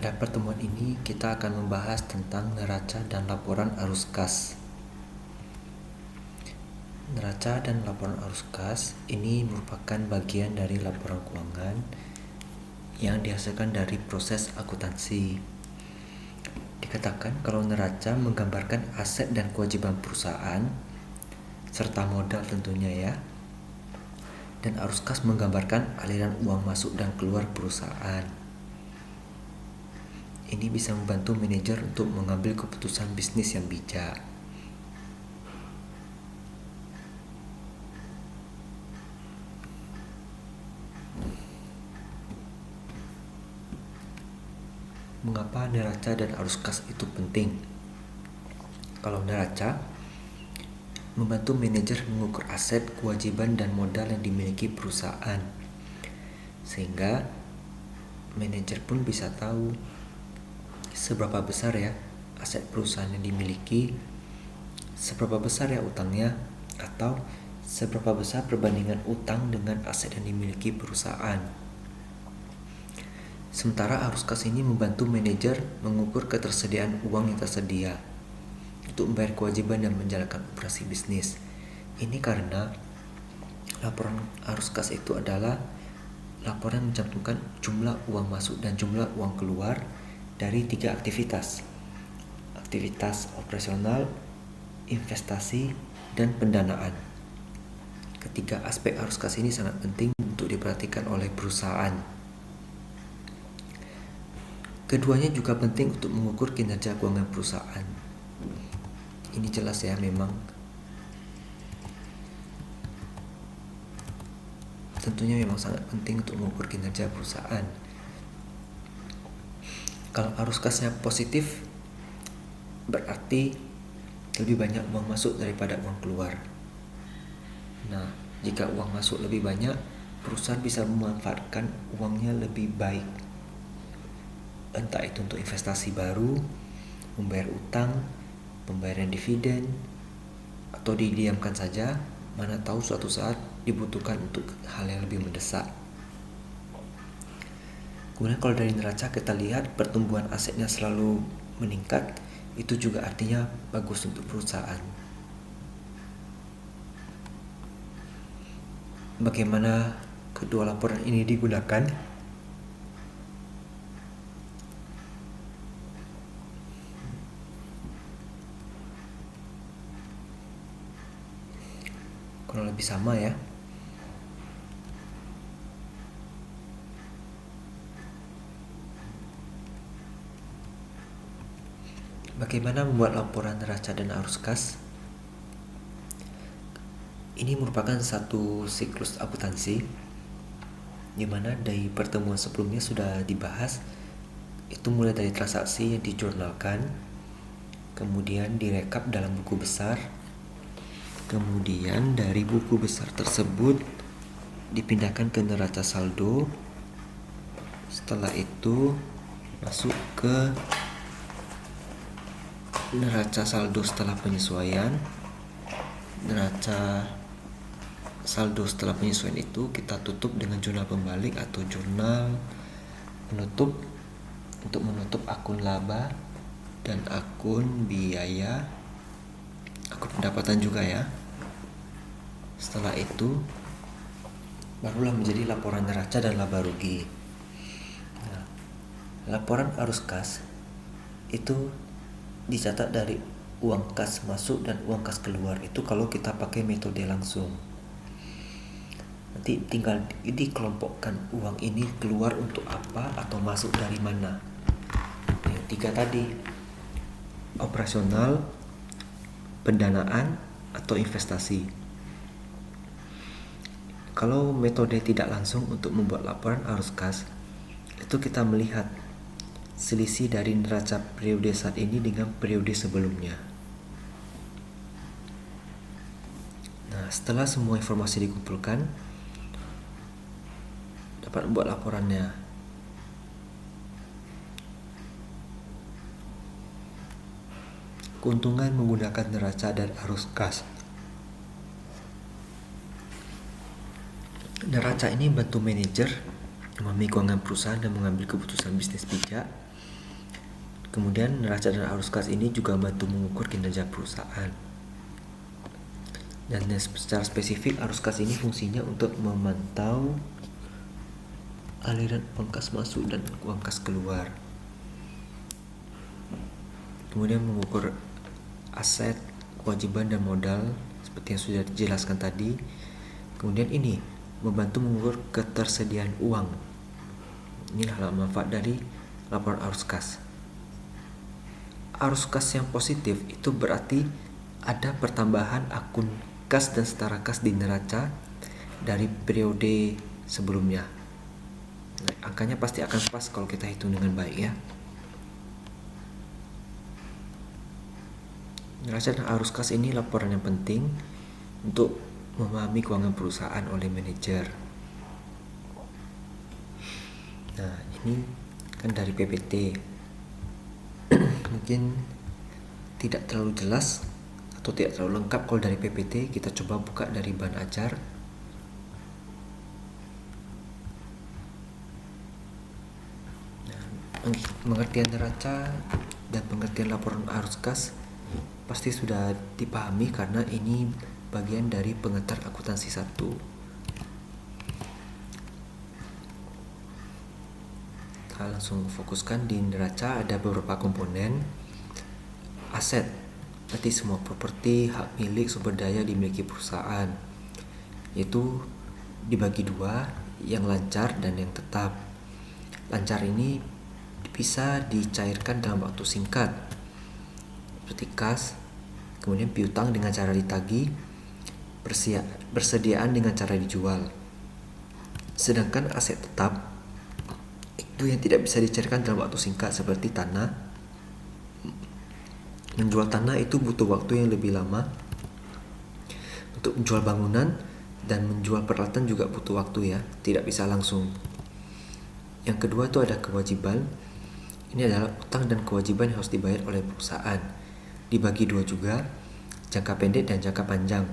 Pada pertemuan ini kita akan membahas tentang neraca dan laporan arus kas. Neraca dan laporan arus kas ini merupakan bagian dari laporan keuangan yang dihasilkan dari proses akuntansi. Dikatakan kalau neraca menggambarkan aset dan kewajiban perusahaan serta modal tentunya ya. Dan arus kas menggambarkan aliran uang masuk dan keluar perusahaan. Ini bisa membantu manajer untuk mengambil keputusan bisnis yang bijak. Mengapa neraca dan arus kas itu penting? Kalau neraca membantu manajer mengukur aset, kewajiban, dan modal yang dimiliki perusahaan, sehingga manajer pun bisa tahu seberapa besar ya aset perusahaan yang dimiliki, seberapa besar ya utangnya, atau seberapa besar perbandingan utang dengan aset yang dimiliki perusahaan. Sementara arus kas ini membantu manajer mengukur ketersediaan uang yang tersedia untuk membayar kewajiban dan menjalankan operasi bisnis. Ini karena laporan arus kas itu adalah laporan yang mencantumkan jumlah uang masuk dan jumlah uang keluar dari 3 aktivitas. Aktivitas operasional, investasi, dan pendanaan. Ketiga aspek arus kas ini sangat penting untuk diperhatikan oleh perusahaan. Keduanya juga penting untuk mengukur kinerja keuangan perusahaan. Ini jelas ya, memang tentunya memang sangat penting untuk mengukur kinerja perusahaan. Kalau arus kasnya positif, berarti lebih banyak uang masuk daripada uang keluar. Nah, jika uang masuk lebih banyak, perusahaan bisa memanfaatkan uangnya lebih baik. Entah itu untuk investasi baru, membayar utang, pembayaran dividen, atau didiamkan saja, mana tahu suatu saat dibutuhkan untuk hal yang lebih mendesak. Kemudian kalau dari neraca kita lihat pertumbuhan asetnya selalu meningkat, itu juga artinya bagus untuk perusahaan. Bagaimana kedua laporan ini digunakan? Kurang lebih sama ya. Bagaimana membuat laporan neraca dan arus kas? Ini merupakan satu siklus akuntansi di mana dari pertemuan sebelumnya sudah dibahas. Itu mulai dari transaksi yang dijurnalkan, kemudian direkap dalam buku besar, kemudian dari buku besar tersebut dipindahkan ke neraca saldo. Setelah itu masuk ke neraca saldo setelah penyesuaian. Neraca saldo setelah penyesuaian itu kita tutup dengan jurnal pembalik atau jurnal penutup untuk menutup akun laba dan akun biaya, akun pendapatan juga ya. Setelah itu barulah menjadi laporan neraca dan laba rugi. Nah, laporan arus kas itu dicatat dari uang kas masuk dan uang kas keluar. Itu kalau kita pakai metode langsung. Nanti tinggal dikelompokkan uang ini keluar untuk apa atau masuk dari mana. Yang 3 tadi, operasional, pendanaan, atau investasi. Kalau metode tidak langsung untuk membuat laporan arus kas, itu kita melihat selisih dari neraca periode saat ini dengan periode sebelumnya. Nah, setelah semua informasi dikumpulkan, dapat membuat laporannya. Keuntungan menggunakan neraca dan arus kas. Neraca ini membantu manajer memahami keuangan perusahaan dan mengambil keputusan bisnis bijak. Kemudian neraca dan arus kas ini juga membantu mengukur kinerja perusahaan. Dan secara spesifik arus kas ini fungsinya untuk memantau aliran uang kas masuk dan uang kas keluar. Kemudian mengukur aset, kewajiban dan modal seperti yang sudah dijelaskan tadi. Kemudian ini membantu mengukur ketersediaan uang. Inilah manfaat dari laporan arus kas. Arus kas yang positif itu berarti ada pertambahan akun kas dan setara kas di neraca dari periode sebelumnya. Nah, angkanya pasti akan pas kalau kita hitung dengan baik ya. Neraca dan arus kas ini laporan yang penting untuk memahami keuangan perusahaan oleh manajer. Nah, ini kan dari PPT. Mungkin tidak terlalu jelas atau tidak terlalu lengkap kalau dari PPT. Kita coba buka dari bahan ajar. Nah, pengertian neraca dan pengertian laporan arus kas pasti sudah dipahami karena ini bagian dari pengantar akuntansi 1. Kita langsung fokuskan di neraca. Ada beberapa komponen. Aset, berarti semua properti, hak milik, sumber daya dimiliki perusahaan, yaitu dibagi dua, yang lancar dan yang tetap. Lancar ini bisa dicairkan dalam waktu singkat, seperti kas, kemudian piutang dengan cara ditagih, persediaan dengan cara dijual. Sedangkan aset tetap itu yang tidak bisa dicairkan dalam waktu singkat, seperti tanah. Menjual tanah itu butuh waktu yang lebih lama. Untuk menjual bangunan dan menjual peralatan juga butuh waktu ya, tidak bisa langsung. Yang kedua itu ada kewajiban. Ini adalah utang dan kewajiban yang harus dibayar oleh perusahaan. Dibagi dua juga, jangka pendek dan jangka panjang.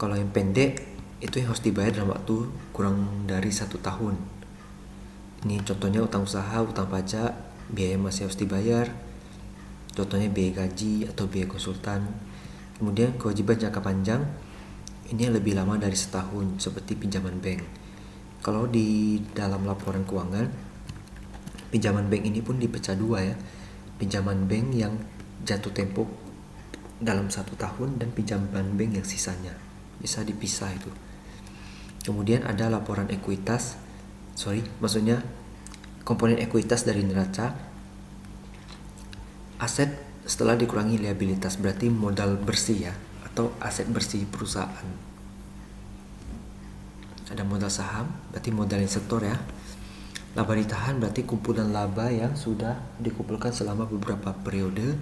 Kalau yang pendek itu yang harus dibayar dalam waktu kurang dari 1 tahun. Ini contohnya utang usaha, utang pajak, biaya masih harus dibayar. Contohnya biaya gaji atau biaya konsultan. Kemudian kewajiban jangka panjang, ini yang lebih lama dari setahun, seperti pinjaman bank. Kalau di dalam laporan keuangan, pinjaman bank ini pun dipecah dua ya. Pinjaman bank yang jatuh tempo dalam 1 tahun dan pinjaman bank yang sisanya. Bisa dipisah itu. Kemudian ada laporan ekuitas. Maksudnya komponen ekuitas dari neraca. Aset setelah dikurangi liabilitas, berarti modal bersih ya, atau aset bersih perusahaan. Ada modal saham, berarti modal investor ya. Laba ditahan berarti kumpulan laba yang sudah dikumpulkan selama beberapa periode.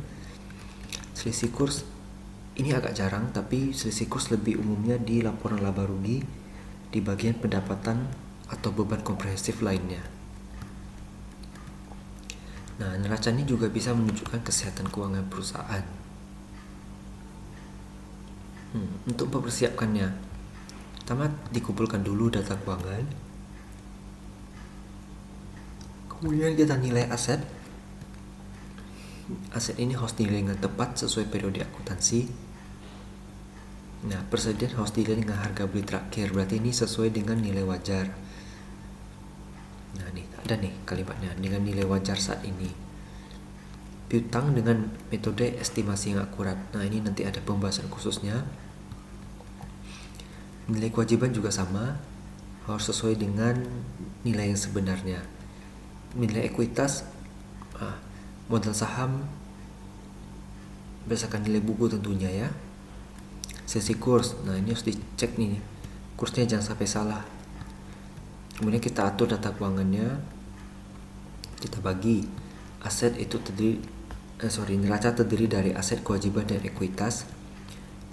Selisih kurs ini agak jarang, tapi selisih kurs lebih umumnya di laporan laba rugi di bagian pendapatan atau beban komprehensif lainnya. Nah, neraca ini juga bisa menunjukkan kesehatan keuangan perusahaan. Untuk mempersiapkannya, pertama dikumpulkan dulu data keuangan. Kemudian kita nilai aset. Aset ini harus dinilai dengan tepat sesuai periode akuntansi. Nah, persediaan harus dinilai dengan harga beli terakhir, berarti ini sesuai dengan nilai wajar. Nah, nih ada nih kalimatnya, dengan nilai wajar saat ini. Piutang dengan metode estimasi yang akurat. Nah, ini nanti ada pembahasan khususnya. Nilai kewajiban juga sama, harus sesuai dengan nilai yang sebenarnya. Nilai ekuitas, modal saham berdasarkan nilai buku tentunya ya. Sesi kurs, nah ini harus dicek nih, kursnya jangan sampai salah. Kemudian kita atur data keuangannya, kita bagi. Aset itu neraca terdiri dari aset, kewajiban, dan ekuitas.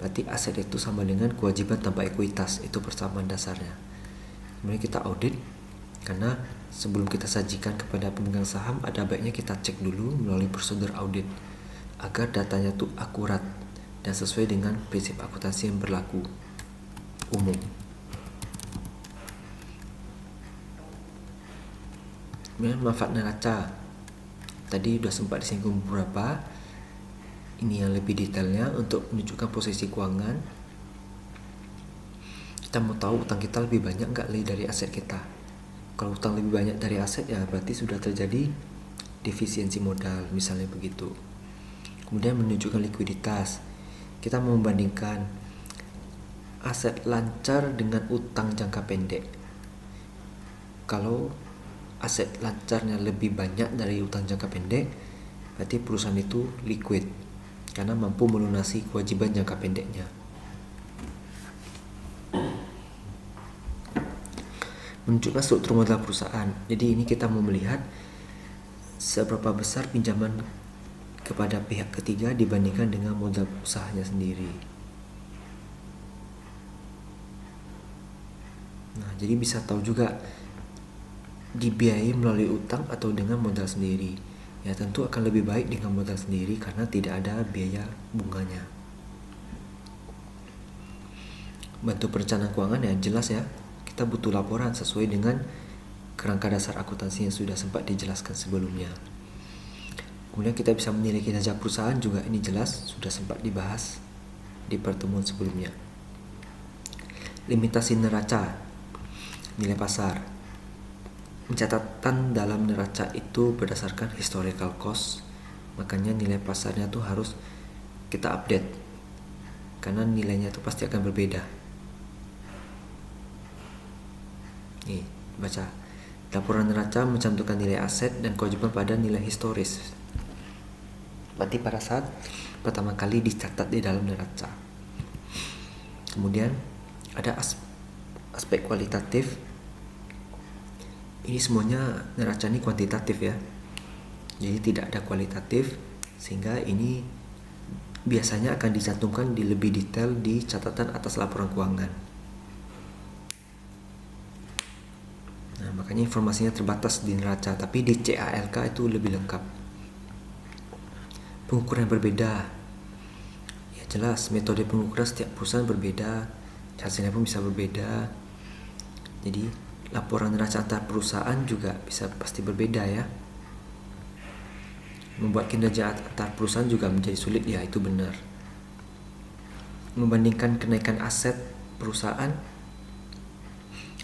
Berarti aset itu sama dengan kewajiban tambah ekuitas, itu persamaan dasarnya. Kemudian kita audit, karena sebelum kita sajikan kepada pemegang saham, ada baiknya kita cek dulu melalui prosedur audit agar datanya tuh akurat dan sesuai dengan prinsip akuntansi yang berlaku umum. Kemudian manfaat neraca. tadi udah sempat disinggung beberapa. Ini yang lebih detailnya untuk menunjukkan posisi keuangan. Kita mau tahu utang kita lebih banyak nggak dari aset kita. Kalau utang lebih banyak dari aset, ya berarti sudah terjadi defisiensi modal, misalnya begitu. Kemudian menunjukkan likuiditas. Kita membandingkan aset lancar dengan utang jangka pendek. Kalau aset lancarnya lebih banyak dari utang jangka pendek, berarti perusahaan itu liquid karena mampu melunasi kewajiban jangka pendeknya. Menunjukkan struktur modal perusahaan. Jadi ini kita mau melihat seberapa besar pinjaman kepada pihak ketiga dibandingkan dengan modal usahanya sendiri. Nah, jadi bisa tahu juga dibiayai melalui utang atau dengan modal sendiri. Ya tentu akan lebih baik dengan modal sendiri karena tidak ada biaya bunganya. Bantu perencanaan keuangan, ya jelas ya, kita butuh laporan sesuai dengan kerangka dasar akuntansi yang sudah sempat dijelaskan sebelumnya. Kemudian kita bisa menilai kinerja perusahaan juga, ini jelas sudah sempat dibahas di pertemuan sebelumnya. Limitasi neraca, nilai pasar. Pencatatan dalam neraca itu berdasarkan historical cost, makanya nilai pasarnya tuh harus kita update karena nilainya itu pasti akan berbeda. Nih, baca. Laporan neraca mencantumkan nilai aset dan kewajiban pada nilai historis. Berarti pada saat pertama kali dicatat di dalam neraca. Kemudian ada aspek kualitatif. Ini semuanya neraca ini kuantitatif ya. Jadi tidak ada kualitatif, sehingga ini biasanya akan dicantumkan di lebih detail di catatan atas laporan keuangan. Nah, makanya informasinya terbatas di neraca, tapi di CALK itu lebih lengkap. Pengukuran yang berbeda. Ya jelas, metode pengukuran setiap perusahaan berbeda, hasilnya pun bisa berbeda. Jadi laporan neraca antar perusahaan juga bisa pasti berbeda ya. Membuat kinerja antar perusahaan juga menjadi sulit, ya itu benar. Membandingkan kenaikan aset perusahaan,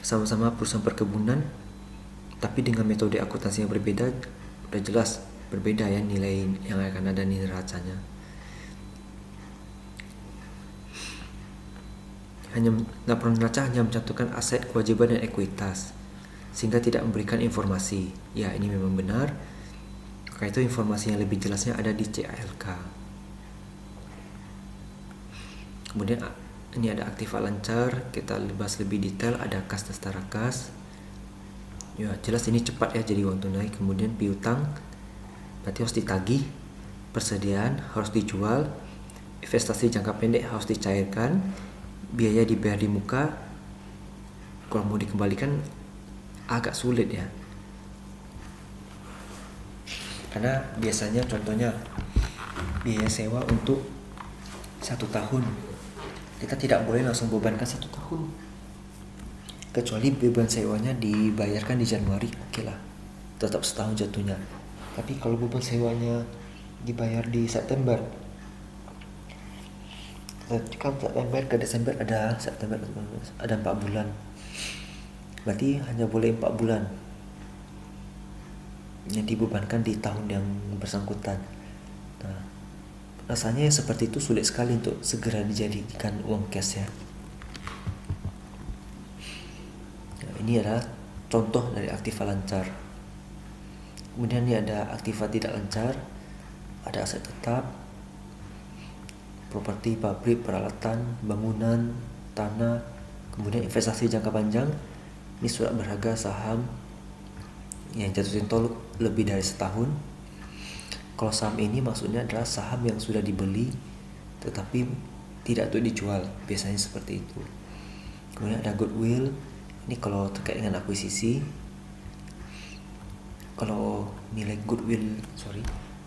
sama-sama perusahaan perkebunan, tapi dengan metode akuntansi yang berbeda, udah jelas berbeda ya nilai yang akan ada di neracanya. Laporan neraca hanya mencantumkan aset, kewajiban, dan ekuitas, sehingga tidak memberikan informasi. Ya, ini memang benar. Maka itu informasi yang lebih jelasnya ada di CALK. Kemudian ini ada aktiva lancar, kita bahas lebih detail, ada kas dan setara kas. Ya, jelas ini cepat ya, jadi uang tunai. Kemudian piutang, berarti harus ditagih. Persediaan harus dijual. Investasi jangka pendek harus dicairkan. Biaya dibayar di muka, kalau mau dikembalikan agak sulit ya, karena biasanya contohnya biaya sewa untuk 1 tahun, kita tidak boleh langsung bebankan 1 tahun, kecuali beban sewanya dibayarkan di Januari, oke lah, tetap setahun jatuhnya. Tapi kalau beban sewanya dibayar di September, kan September ke Desember ada 4 bulan, berarti hanya boleh 4 bulan yang dibebankan di tahun yang bersangkutan. Nah, rasanya seperti itu sulit sekali untuk segera dijadikan uang cash ya. Nah, ini adalah contoh dari aktiva lancar. Kemudian ini ada aktiva tidak lancar, ada aset tetap, properti, pabrik, peralatan, bangunan, tanah. Kemudian investasi jangka panjang, ini surat berharga, saham yang jatuh tempo lebih dari setahun. Kalau saham ini maksudnya adalah saham yang sudah dibeli tetapi tidak untuk dijual, biasanya seperti itu. Kemudian ada goodwill, ini kalau terkait dengan akuisisi. Kalau nilai goodwill,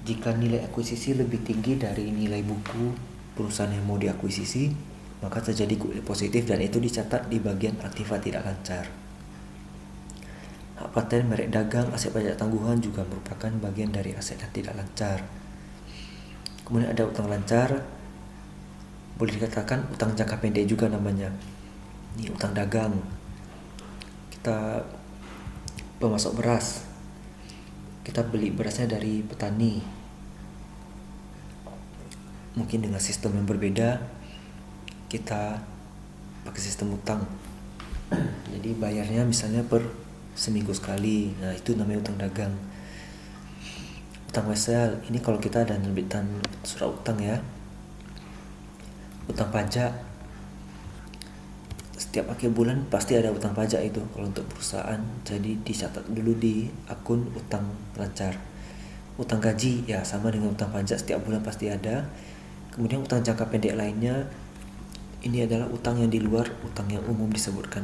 jika nilai akuisisi lebih tinggi dari nilai buku perusahaan yang mau diakuisisi, maka terjadi goodwill positif dan itu dicatat di bagian aktiva tidak lancar. Hak paten, merek dagang, aset pajak tangguhan juga merupakan bagian dari aset yang tidak lancar. Kemudian ada utang lancar, boleh dikatakan utang jangka pendek juga namanya. Ini utang dagang. Kita pemasok beras, kita beli berasnya dari petani, mungkin dengan sistem yang berbeda, kita pakai sistem utang. Jadi bayarnya misalnya per seminggu sekali. Nah, itu namanya utang dagang. Utang wesel, ini kalau kita ada nerbitan surat utang ya. Utang pajak, setiap akhir bulan pasti ada utang pajak itu kalau untuk perusahaan. Jadi dicatat dulu di akun utang lancar. Utang gaji ya sama dengan utang pajak, setiap bulan pasti ada. Kemudian utang jangka pendek lainnya, ini adalah utang yang di luar utang yang umum disebutkan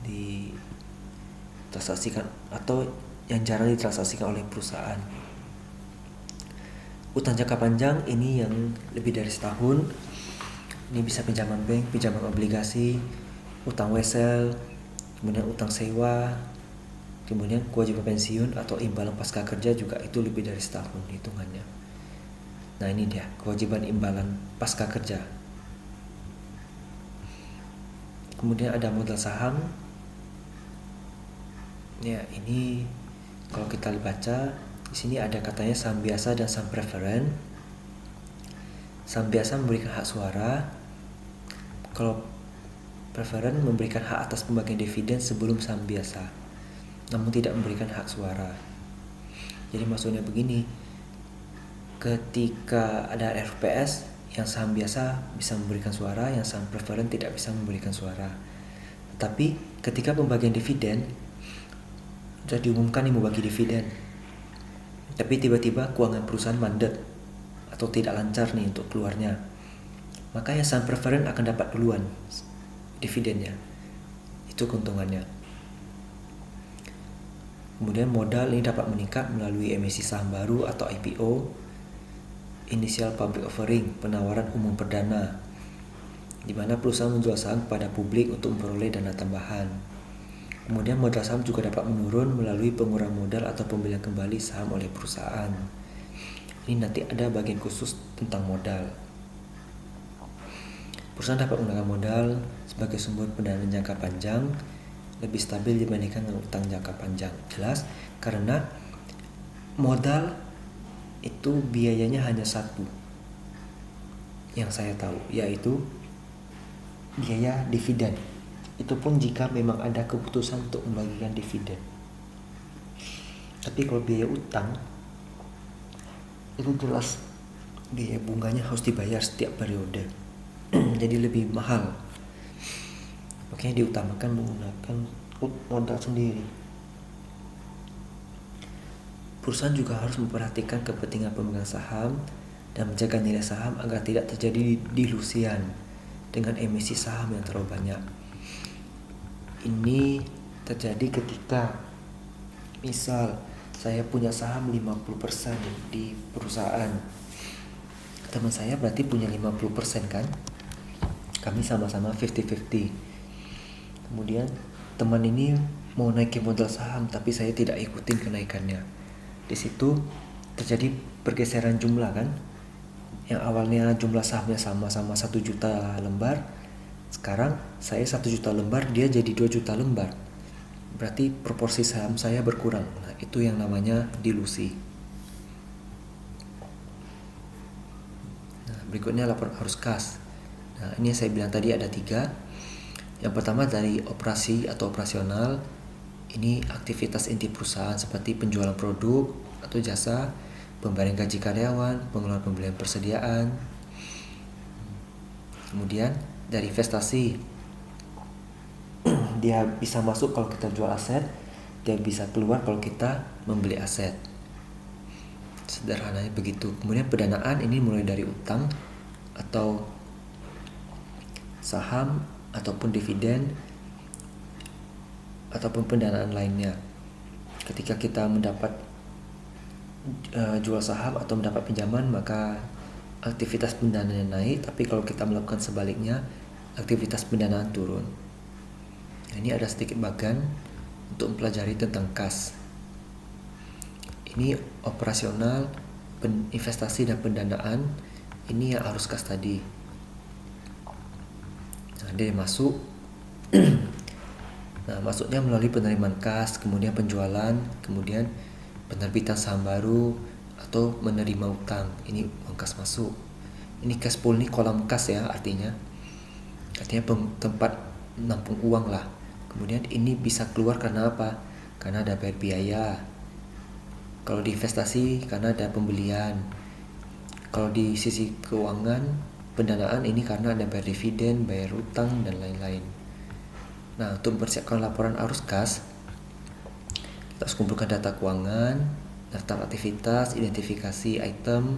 di transaksikan atau yang jarang ditransaksikan oleh perusahaan. Utang jangka panjang ini yang lebih dari setahun. Ini bisa pinjaman bank, pinjaman obligasi, utang wesel, kemudian utang sewa, kemudian kewajiban pensiun atau imbalan pasca kerja juga itu lebih dari setahun hitungannya. Nah, ini dia kewajiban imbalan pasca kerja. Kemudian ada modal saham. Ya, ini kalau kita baca di sini ada katanya saham biasa dan saham preferen. Saham biasa memberikan hak suara, kalau preferen memberikan hak atas pembagian dividen sebelum saham biasa, namun tidak memberikan hak suara. Jadi maksudnya begini, ketika ada RPS, yang saham biasa bisa memberikan suara, yang saham preferen tidak bisa memberikan suara. Tapi ketika pembagian dividen sudah diumumkan nih mau bagi dividen, tapi tiba-tiba keuangan perusahaan mandek atau tidak lancar nih untuk keluarnya, maka yang saham preferen akan dapat duluan dividennya. Itu keuntungannya. Kemudian modal ini dapat meningkat melalui emisi saham baru atau IPO, initial public offering, penawaran umum perdana, di mana perusahaan menjual saham kepada publik untuk memperoleh dana tambahan. Kemudian modal saham juga dapat menurun melalui pengurangan modal atau pembelian kembali saham oleh perusahaan. Ini nanti ada bagian khusus tentang modal. Perusahaan dapat menggunakan modal sebagai sumber pendanaan jangka panjang lebih stabil dibandingkan dengan utang jangka panjang. Jelas, karena modal itu biayanya hanya satu yang saya tahu, yaitu biaya dividen. Itu pun jika memang ada keputusan untuk membagikan dividen. Tapi kalau biaya utang itu jelas biaya bunganya harus dibayar setiap periode. Jadi lebih mahal. Makanya diutamakan menggunakan modal sendiri. Perusahaan juga harus memperhatikan kepentingan pemegang saham dan menjaga nilai saham agar tidak terjadi dilusian dengan emisi saham yang terlalu banyak. Ini terjadi ketika misal saya punya saham 50% di perusahaan, teman saya berarti punya 50% kan, kami sama-sama 50-50. Kemudian teman ini mau naikin modal saham tapi saya tidak ikutin kenaikannya. Di situ terjadi pergeseran jumlah kan, yang awalnya jumlah sahamnya sama-sama 1 juta lembar, sekarang saya 1 juta lembar, dia jadi 2 juta lembar. Berarti proporsi saham saya berkurang. Nah, itu yang namanya dilusi. Nah, berikutnya laporan arus kas. Nah, ini yang saya bilang tadi ada 3. Yang pertama dari operasi atau operasional. Ini aktivitas inti perusahaan seperti penjualan produk atau jasa, pembayaran gaji karyawan, pengeluaran pembelian persediaan. Kemudian dari investasi, dia bisa masuk kalau kita jual aset, dia bisa keluar kalau kita membeli aset. Sederhananya begitu. Kemudian pendanaan ini mulai dari utang atau saham ataupun dividen ataupun pendanaan lainnya. Ketika kita mendapat jual saham atau mendapat pinjaman, maka aktivitas pendanaan naik, tapi kalau kita melakukan sebaliknya, aktivitas pendanaan turun. Nah, ini ada sedikit bagan untuk mempelajari tentang kas. Ini operasional, investasi dan pendanaan. Ini yang arus kas tadi. Nah, dia masuk. Nah, masuknya melalui penerimaan kas, kemudian penjualan, kemudian penerbitan saham baru atau menerima utang. Ini uang kas masuk. Ini cash pool, ini kolam kas ya, artinya tempat menampung uang lah. Kemudian ini bisa keluar karena apa? Karena ada bayar biaya. Kalau di investasi karena ada pembelian. Kalau di sisi keuangan pendanaan ini karena ada bayar dividen, bayar utang dan lain-lain. Nah, untuk mempersiapkan laporan arus kas, kita harus kumpulkan data keuangan, daftar aktivitas, identifikasi item,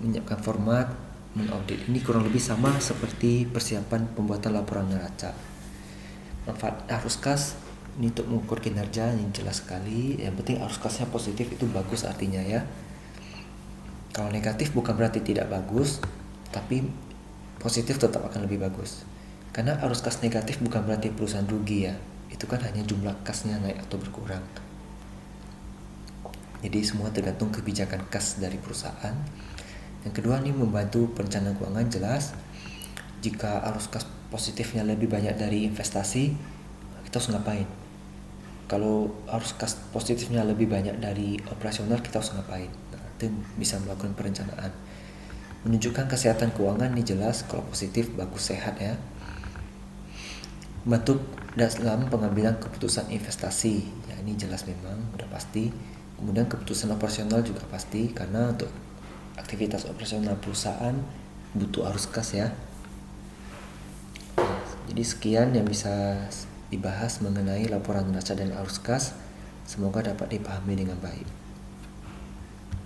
menyiapkan format, mengaudit. Ini kurang lebih sama seperti persiapan pembuatan laporan neraca. Manfaat arus kas ini untuk mengukur kinerja yang jelas sekali. Yang penting arus kasnya positif, itu bagus artinya ya. Kalau negatif bukan berarti tidak bagus, tapi positif tetap akan lebih bagus. Karena arus kas negatif bukan berarti perusahaan rugi ya. Itu kan hanya jumlah kasnya naik atau berkurang. Jadi semua tergantung kebijakan kas dari perusahaan. Yang kedua, ini membantu perencanaan keuangan jelas. Jika arus kas positifnya lebih banyak dari investasi, kita harus ngapain? Kalau arus kas positifnya lebih banyak dari operasional, kita harus ngapain? Nah, itu bisa melakukan perencanaan. Menunjukkan kesehatan keuangan ini jelas. Kalau positif bagus, sehat ya. Membantu dalam pengambilan keputusan investasi. Ya, ini jelas memang udah pasti. Kemudian keputusan operasional juga pasti, karena untuk aktivitas operasional perusahaan butuh arus kas ya. Jadi sekian yang bisa dibahas mengenai laporan neraca dan arus kas. Semoga dapat dipahami dengan baik.